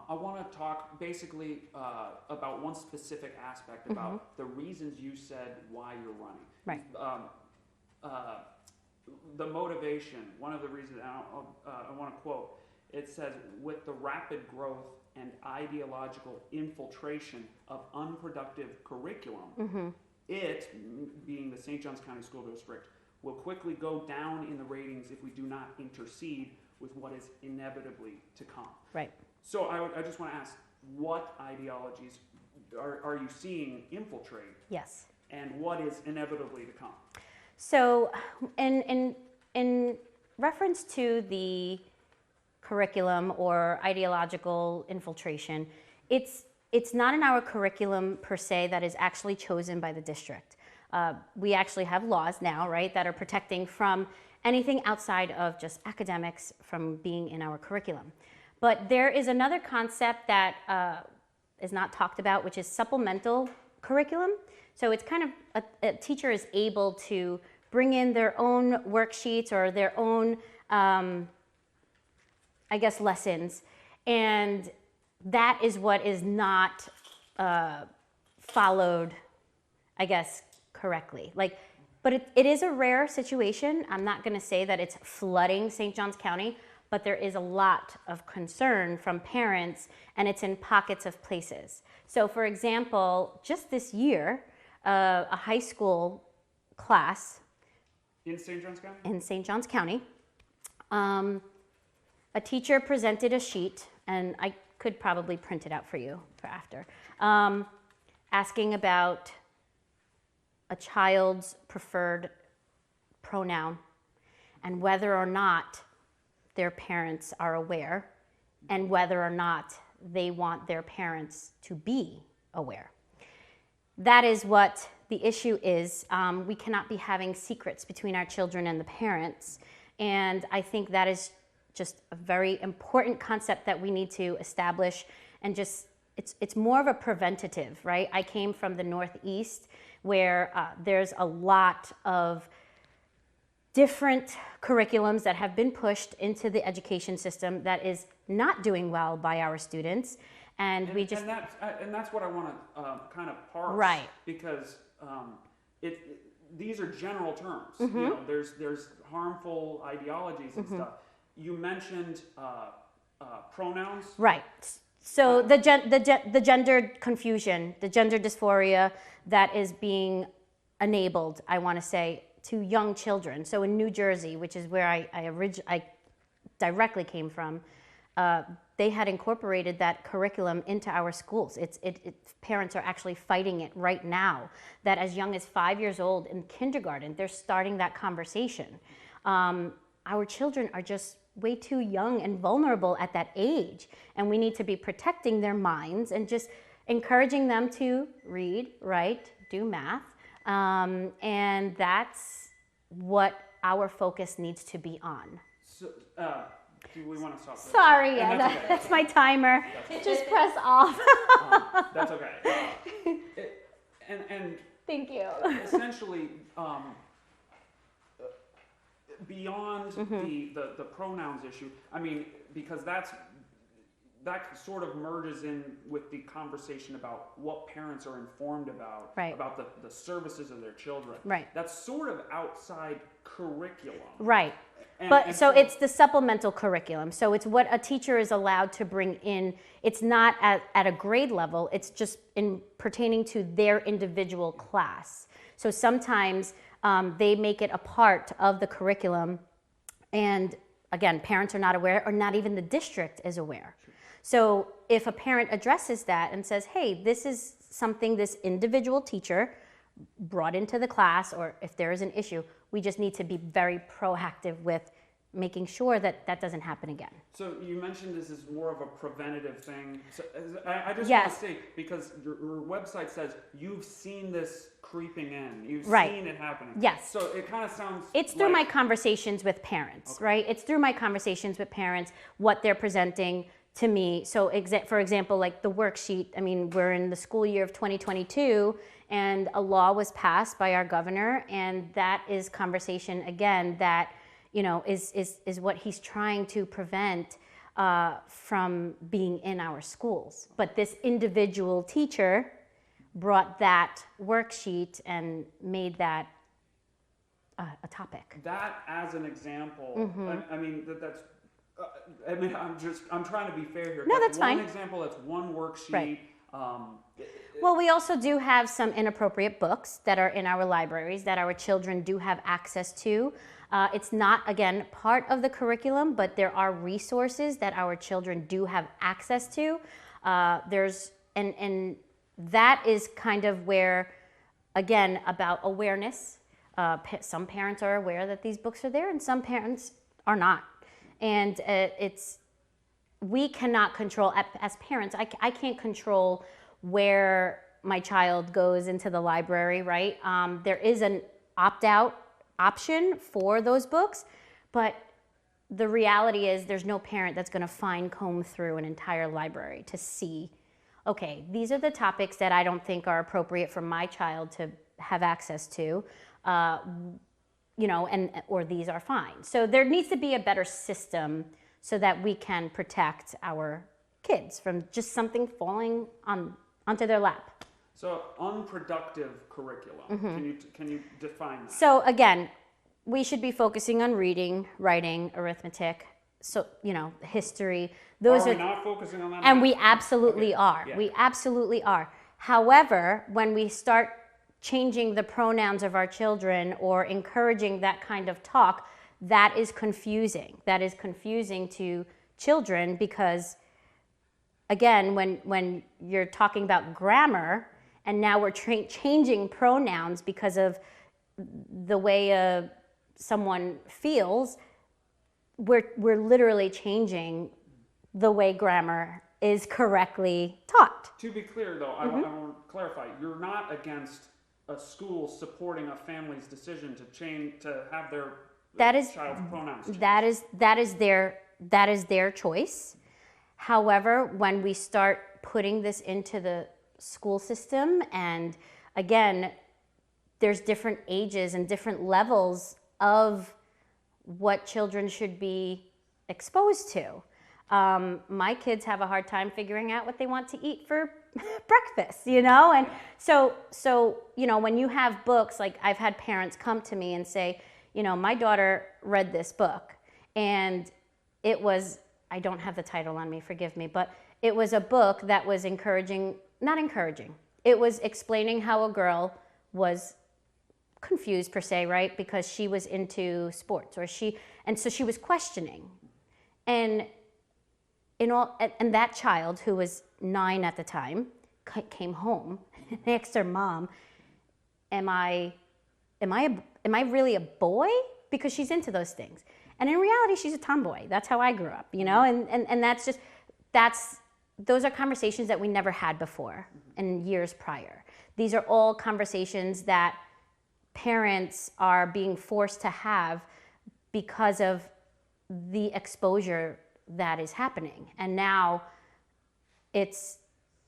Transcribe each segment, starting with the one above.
I want to talk basically about one specific aspect about the reasons you said why you're running. Right. The motivation, one of the reasons, I want to quote, it says, with the rapid growth and ideological infiltration of unproductive curriculum, it, being the St. Johns County School District, will quickly go down in the ratings if we do not intercede with what is inevitably to come. Right. So I just want to ask, what ideologies are you seeing infiltrate? Yes. And what is inevitably to come? So in reference to the curriculum or ideological infiltration, it's not in our curriculum per se that is actually chosen by the district. We actually have laws now, right, that are protecting from anything outside of just academics from being in our curriculum. But there is another concept that is not talked about, which is supplemental curriculum. So it's kind of a teacher is able to bring in their own worksheets or their own, I guess, lessons. And that is what is not followed, I guess, correctly. But it is a rare situation. I'm not going to say that it's flooding St. Johns County, but there is a lot of concern from parents, and it's in pockets of places. So, for example, just this year, a high school class in St. Johns County? In St. Johns County, a teacher presented a sheet, and I could probably print it out for you for after, asking about a child's preferred pronoun and whether or not their parents are aware and whether or not they want their parents to be aware. That is what the issue is. We cannot be having secrets between our children and the parents, and I think that is just a very important concept that we need to establish, and just it's more of a preventative, right? I came from the Northeast, where there's a lot of different curriculums that have been pushed into the education system that is not doing well by our students, and that's what I want to kind of parse, right? Because these are general terms. You know, there's harmful ideologies and stuff. You mentioned pronouns, right? So the gender confusion, the gender dysphoria that is being enabled, I want to say, to young children. So in New Jersey, which is where I directly came from, they had incorporated that curriculum into our schools. Parents are actually fighting it right now, that as young as 5 years old in kindergarten, they're starting that conversation. Our children are just way too young and vulnerable at that age, and we need to be protecting their minds and just encouraging them to read, write, do math, and that's what our focus needs to be on. So, do we want to stop this? Sorry, yeah, that's my timer. Just press off. That's okay. And thank you. Essentially, beyond the pronouns issue, I mean, because that sort of merges in with the conversation about what parents are informed about, right, about the services of their children. Right. That's sort of outside curriculum. Right. So it's the supplemental curriculum. So it's what a teacher is allowed to bring in. It's not at a grade level. It's just in pertaining to their individual class. So sometimes they make it a part of the curriculum. And again, parents are not aware, or not even the district is aware. So if a parent addresses that and says, hey, this is something this individual teacher brought into the class, or if there is an issue, we just need to be very proactive with making sure that that doesn't happen again. So you mentioned this is more of a preventative thing. So I just yes. want to say, because your website says you've seen this creeping in. You've right. seen it happening. Yes. So it kind of sounds It's through my conversations with parents, okay. right? It's through my conversations with parents, what they're presenting to me. So for example, like the worksheet, I mean, we're in the school year of 2022, and a law was passed by our governor, and that is conversation again that, you know, is what he's trying to prevent from being in our schools. But this individual teacher brought that worksheet and made that a topic. That as an example, I mean, that's, I mean, I'm trying to be fair here. No, that's one fine. example, that's one worksheet. Right. Well, we also do have some inappropriate books that are in our libraries that our children do have access to. It's not, again, part of the curriculum, but there are resources that our children do have access to. And that is kind of where, again, about awareness. Some parents are aware that these books are there, and some parents are not. And we cannot control, as parents, I can't control where my child goes into the library, right? There is an opt-out option for those books, but the reality is there's no parent that's going to comb through an entire library to see, okay, these are the topics that I don't think are appropriate for my child to have access to, you know, or these are fine. So there needs to be a better system so that we can protect our kids from just something falling onto their lap. So unproductive curriculum, can you define that? So again, we should be focusing on reading, writing, arithmetic, so, you know, history. Those are we not focusing on that? And we absolutely are. Yeah. We absolutely are. However, when we start changing the pronouns of our children or encouraging that kind of talk, that is confusing. That is confusing to children because, again, when you're talking about grammar and now we're changing pronouns because of the way someone feels, we're literally changing the way grammar is correctly taught. To be clear, though, I want to clarify: you're not against a school supporting a family's decision to have their child's pronouns changed. That is their choice. However, when we start putting this into the school system, and again, there's different ages and different levels of what children should be exposed to. My kids have a hard time figuring out what they want to eat for breakfast, you know? And so, you know, when you have books, like I've had parents come to me and say, you know, my daughter read this book and it was, I don't have the title on me, forgive me, but it was a book that was not encouraging. It was explaining how a girl was confused per se, right? Because she was into sports and so she was questioning. And that child, who was 9 at the time, came home and asked her mom, am I really a boy? Because she's into those things. And in reality, she's a tomboy. That's how I grew up, you know? And those are conversations that we never had before in years prior. These are all conversations that parents are being forced to have because of the exposure that is happening. And now it's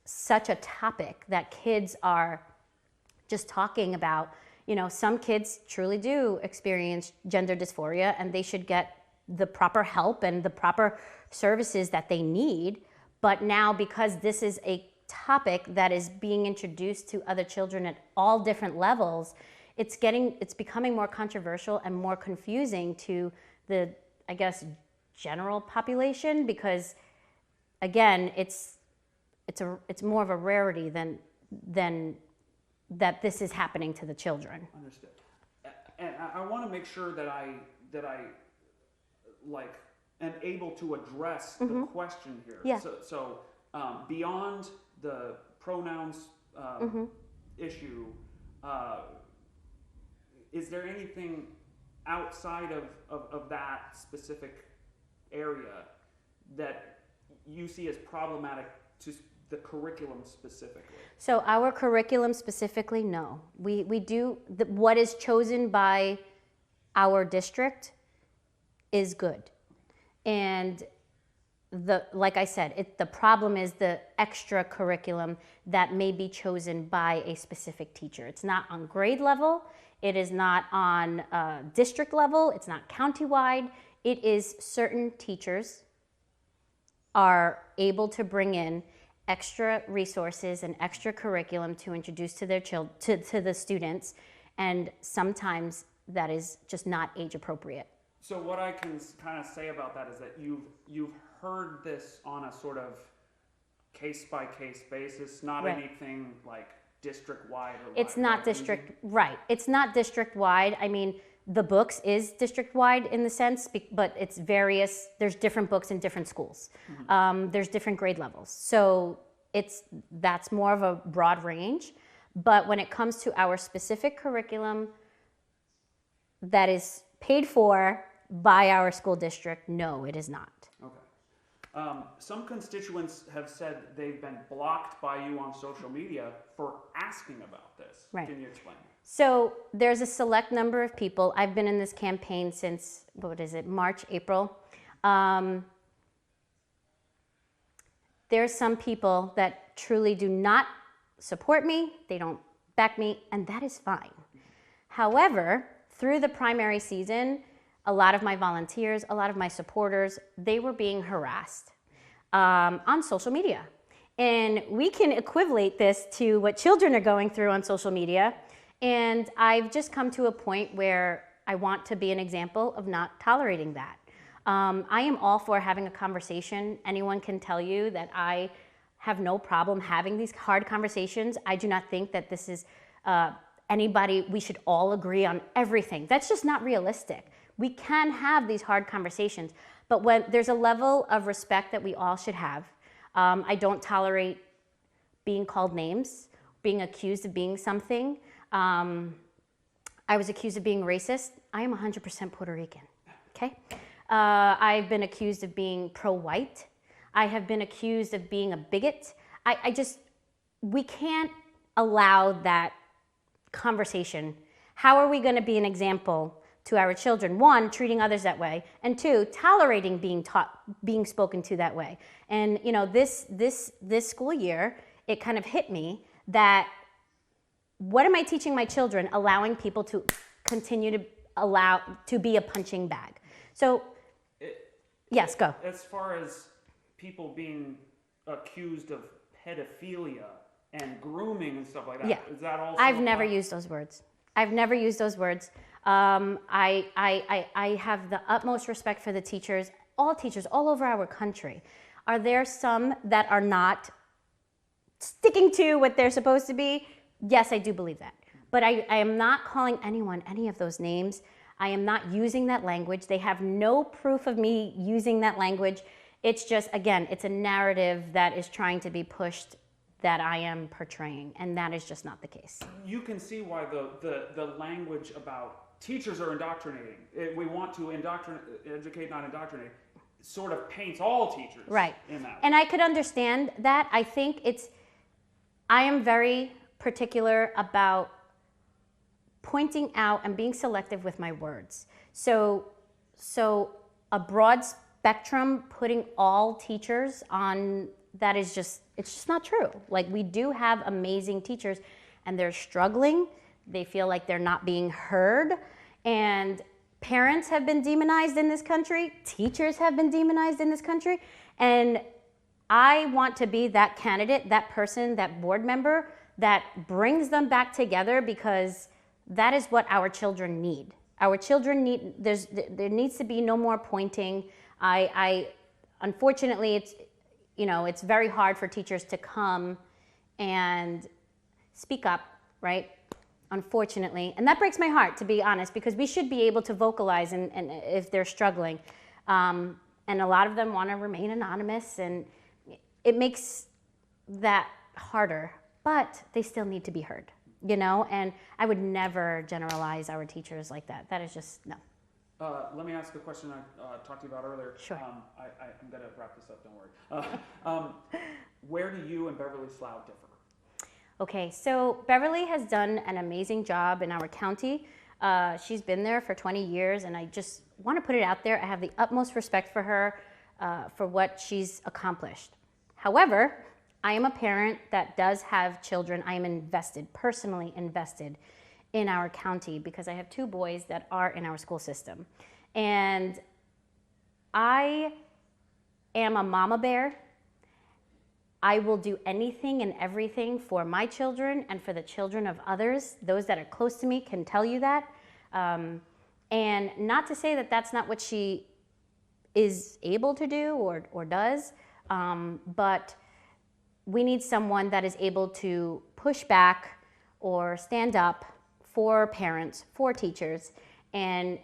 such a topic that kids are just talking about. You know, some kids truly do experience gender dysphoria and they should get the proper help and the proper services that they need. But now, because this is a topic that is being introduced to other children at all different levels, it's becoming more controversial and more confusing to the, I guess, general population, because again, it's more of a rarity than that this is happening to the children. Understood. And I want to make sure that I like am able to address the question here. Yeah. So beyond the pronouns issue, is there anything outside of that specific area that you see as problematic to the curriculum specifically? So our curriculum specifically, no. We do, what is chosen by our district is good. And like I said, the problem is the extra curriculum that may be chosen by a specific teacher. It's not on grade level. It is not on district level. It's not countywide. It is certain teachers are able to bring in extra resources and extra curriculum to introduce to their to the students, and sometimes that is just not age appropriate. So what I can kind of say about that is that you've heard this on a sort of case by case basis, not Right. anything like district wide or It's not district, right. It's not district wide. I mean, the books is district wide in the sense, but it's various, there's different books in different schools. There's different grade levels. So that's more of a broad range. But when it comes to our specific curriculum that is paid for by our school district, no, it is not. Okay. Some constituents have said they've been blocked by you on social media for asking about this. Right. Can you explain? So there's a select number of people. I've been in this campaign since, March, April. There's some people that truly do not support me. They don't back me, and that is fine. However, through the primary season, a lot of my volunteers, a lot of my supporters, they were being harassed on social media. And we can equivalate this to what children are going through on social media. And I've just come to a point where I want to be an example of not tolerating that. I am all for having a conversation. Anyone can tell you that I have no problem having these hard conversations. I do not think that this is we should all agree on everything. That's just not realistic. We can have these hard conversations, but when there's a level of respect that we all should have. I don't tolerate being called names, being accused of being something. I was accused of being racist. I am 100% Puerto Rican, okay? I've been accused of being pro-white. I have been accused of being a bigot. We can't allow that conversation. How are we going to be an example to our children? One, treating others that way, and two, tolerating being spoken to that way. And this school year, it kind of hit me that what am I teaching my children? Allowing people to continue to be a punching bag. So, yes, go. As far as people being accused of pedophilia and grooming and stuff like that, is that also? I've never used those words. I have the utmost respect for the teachers all over our country. Are there some that are not sticking to what they're supposed to be? Yes, I do believe that. But I am not calling anyone any of those names. I am not using that language. They have no proof of me using that language. It's just, again, it's a narrative that is trying to be pushed that I am portraying, and that is just not the case. You can see why the language about teachers are indoctrinating. We want to educate, not indoctrinate. Sort of paints all teachers right in that. And I could understand that. I think I am very particular about pointing out and being selective with my words. So a broad spectrum, putting all teachers on, that is it's just not true. Like, we do have amazing teachers, and they're struggling. They feel like they're not being heard, and parents have been demonized in this country. Teachers have been demonized in this country, and I want to be that candidate, that person, that board member that brings them back together, because that is what our children need. Our children need, there needs to be no more pointing. Unfortunately, it's very hard for teachers to come and speak up, right? Unfortunately. And that breaks my heart, to be honest, because we should be able to vocalize and if they're struggling. And a lot of them want to remain anonymous, and it makes that harder, but they still need to be heard, and I would never generalize our teachers like that. That is just, no. Let me ask a question I talked to you about earlier. Sure. I'm going to wrap this up, don't worry. Where do you and Beverly Slough differ? Okay, so Beverly has done an amazing job in our county. She's been there for 20 years, and I just want to put it out there. I have the utmost respect for her, for what she's accomplished. However, I am a parent that does have children. I am personally invested in our county, because I have 2 boys that are in our school system. And I am a mama bear. I will do anything and everything for my children and for the children of others. Those that are close to me can tell you that. And not to say that that's not what she is able to do or does, but we need someone that is able to push back or stand up for parents, for teachers, and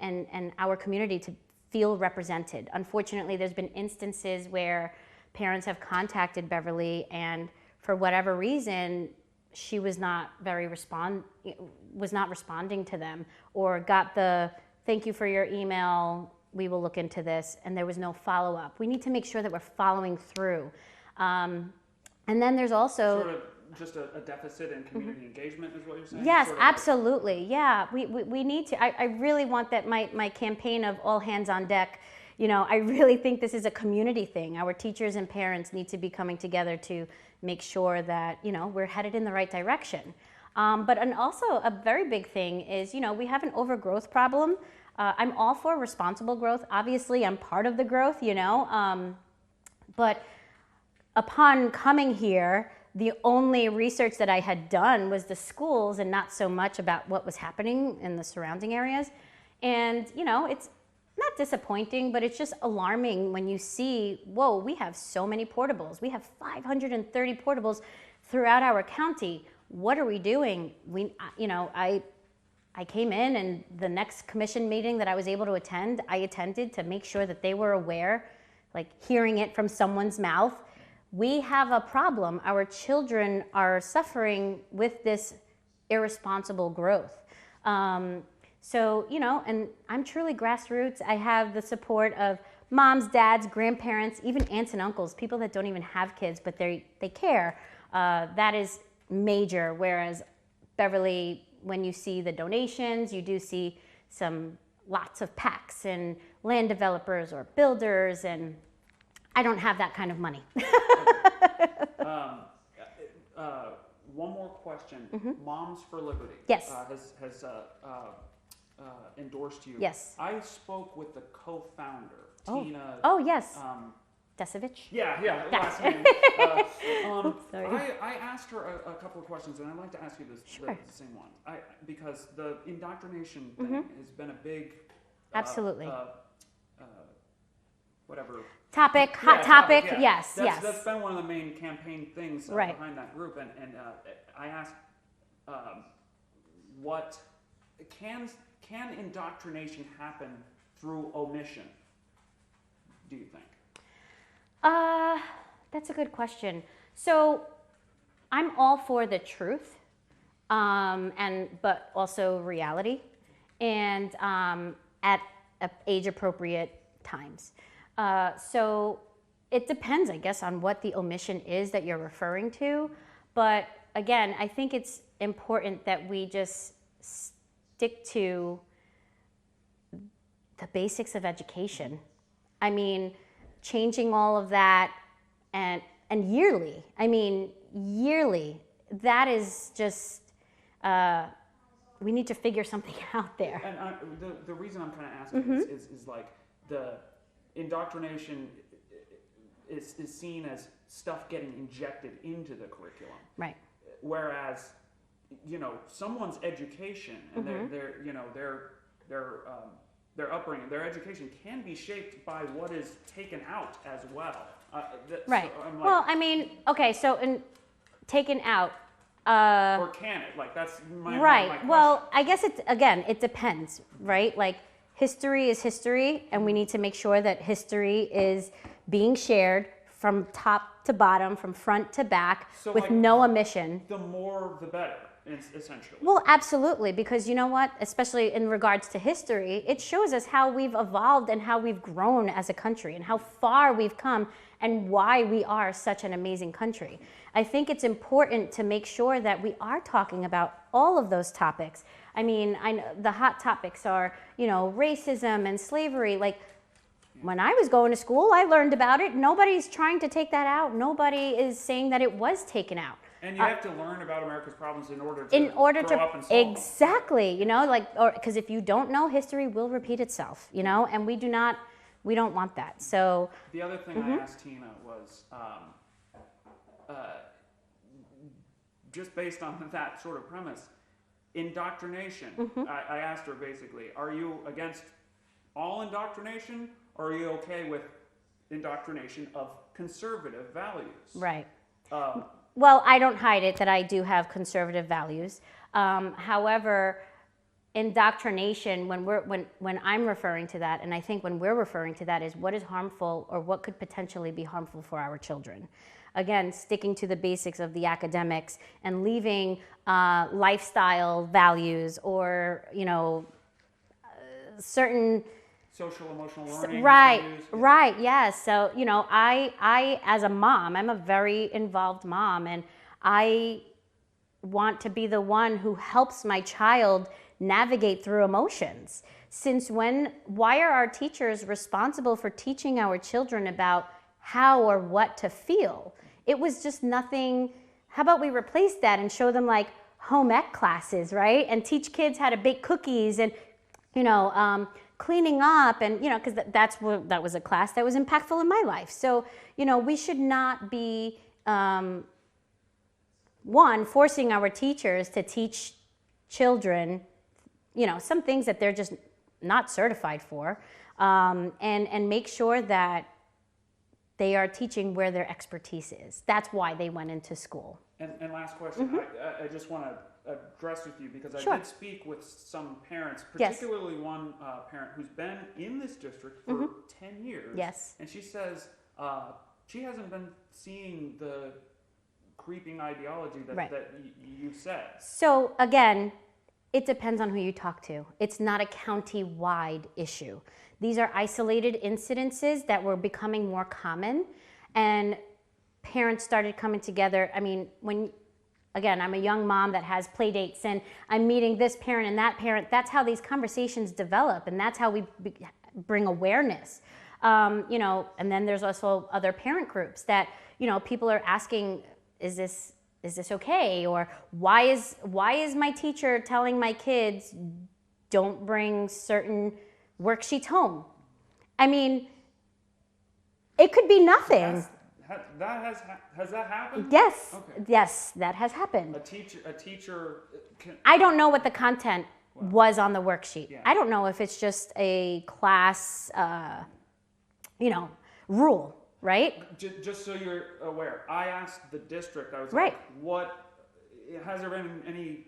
our community to feel represented. Unfortunately, there's been instances where parents have contacted Beverly, and for whatever reason, she was not responding to them, or got the "thank you for your email, we will look into this," and there was no follow-up. We need to make sure that we're following through. And then there's also sort of just a deficit in community engagement, is what you're saying? Yes, Sort of absolutely. Yeah, we need to. I really want that my campaign of all hands on deck. I really think this is a community thing. Our teachers and parents need to be coming together to make sure that we're headed in the right direction. And also a very big thing is we have an overgrowth problem. I'm all for responsible growth. Obviously, I'm part of the growth. But upon coming here, the only research that I had done was the schools and not so much about what was happening in the surrounding areas. And, it's not disappointing, but it's just alarming when you see, whoa, we have so many portables. We have 530 portables throughout our county. What are we doing? I came in, and the next commission meeting that I was able to attend, I attended to make sure that they were aware, like hearing it from someone's mouth. We have a problem. Our children are suffering with this irresponsible growth. And I'm truly grassroots. I have the support of moms, dads, grandparents, even aunts and uncles, people that don't even have kids, but they care. That is major. Whereas Beverly, when you see the donations, you do see lots of PACs and land developers or builders, and I don't have that kind of money. One more question. Moms for Liberty Yes. has endorsed you. Yes. I spoke with the co-founder, Tina. Oh, yes. Desevich? Yeah, last name. Sorry. I asked her a couple of questions, and I'd like to ask you the same one. Because the indoctrination thing has been a big... Absolutely. Whatever. Hot topic, yeah. Yes. That's been one of the main campaign things behind that group, and I asked, what can indoctrination happen through omission? Do you think? That's a good question. So, I'm all for the truth, but also reality, and at age appropriate times. So it depends, I guess, on what the omission is that you're referring to. But again, I think it's important that we just stick to the basics of education. I mean, changing all of that and yearly. Yearly. That is just, we need to figure something out there. And the reason I'm kind of asking is like the indoctrination is seen as stuff getting injected into the curriculum. Right. Whereas, someone's education and their upbringing, their education can be shaped by what is taken out as well. Right. So okay, so taken out. Or can it? Like, that's my question. Well, I guess it depends, right? Like, history is history, and we need to make sure that history is being shared from top to bottom, from front to back, with no omission. The more, the better, essentially. Well, absolutely, because you know what? Especially in regards to history, it shows us how we've evolved and how we've grown as a country and how far we've come and why we are such an amazing country. I think it's important to make sure that we are talking about all of those topics. I know the hot topics are, racism and slavery. Like, when I was going to school, I learned about it. Nobody's trying to take that out. Nobody is saying that it was taken out. And you have to learn about America's problems in order to grow up and solve them. Exactly, because if you don't know, history will repeat itself, and we do not We don't want that. So the other thing I asked Tina was, just based on that sort of premise, indoctrination. I asked her basically, are you against all indoctrination, or are you okay with indoctrination of conservative values? Right. Well, I don't hide it that I do have conservative values. However, indoctrination, when I'm referring to that, and I think when we're referring to that, is what is harmful or what could potentially be harmful for our children. Again, sticking to the basics of the academics and leaving lifestyle values or, certain social emotional learning. Right, values. right, yes. So, I as a mom, I'm a very involved mom, and I want to be the one who helps my child navigate through emotions. Why are our teachers responsible for teaching our children about how or what to feel? It was just nothing. How about we replace that and show them like home ec classes, right? And teach kids how to bake cookies and, cleaning up, and, because that was a class that was impactful in my life. So, we should not be, forcing our teachers to teach children, some things that they're just not certified for, and make sure that they are teaching where their expertise is. That's why they went into school. And last question, I just want to address with you, because I did speak with some parents, particularly one parent who's been in this district for 10 years. Yes. And she says she hasn't been seeing the creeping ideology that you said. So again, it depends on who you talk to. It's not a county-wide issue. These are isolated incidences that were becoming more common, and parents started coming together. I mean, again, I'm a young mom that has play dates, and I'm meeting this parent and that parent. That's how these conversations develop, and that's how we bring awareness. And then there's also other parent groups that, people are asking, is this okay? Or why is my teacher telling my kids don't bring certain worksheets home? I mean, it could be nothing. Has that happened? Yes. Okay. Yes, that has happened. A teacher can, I don't know what the content was on the worksheet. Yeah. I don't know if it's just a class, rule, right? Just so you're aware, I asked the district, I was Right. like, has there been any,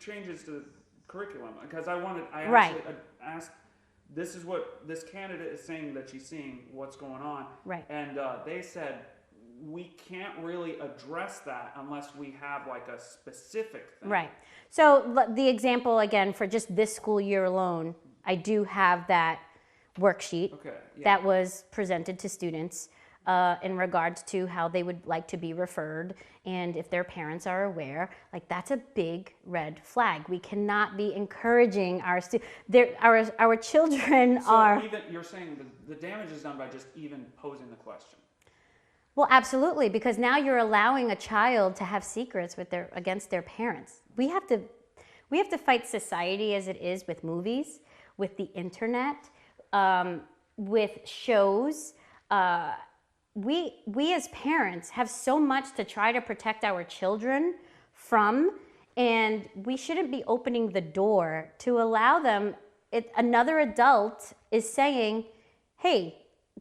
changes to the curriculum? Because I Right. actually asked, this is what this candidate is saying that she's seeing, what's going on. Right. And they said, we can't really address that unless we have like a specific thing. Right. So the example, again, for just this school year alone, I do have that worksheet that was presented to students in regards to how they would like to be referred, and if their parents are aware. Like, that's a big red flag. We cannot be encouraging our children are. So even you're saying the damage is done by just even posing the question. Well, absolutely, because now you're allowing a child to have secrets against their parents. We have to fight society as it is with movies, with the internet, with shows. We as parents have so much to try to protect our children from, and we shouldn't be opening the door to allow them. Another adult is saying, hey,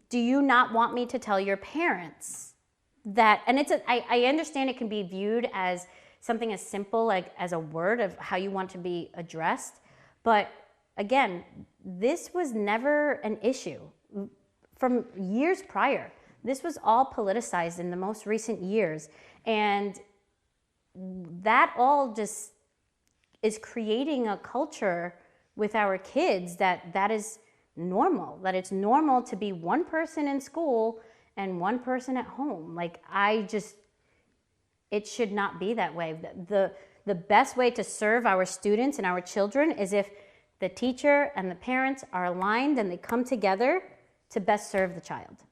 do you not want me to tell your parents that? And I understand it can be viewed as something as simple like as a word of how you want to be addressed. But again, this was never an issue from years prior. This was all politicized in the most recent years. And that all just is creating a culture with our kids that is normal, that it's normal to be one person in school and one person at home. Like, it should not be that way. The best way to serve our students and our children is if the teacher and the parents are aligned and they come together to best serve the child.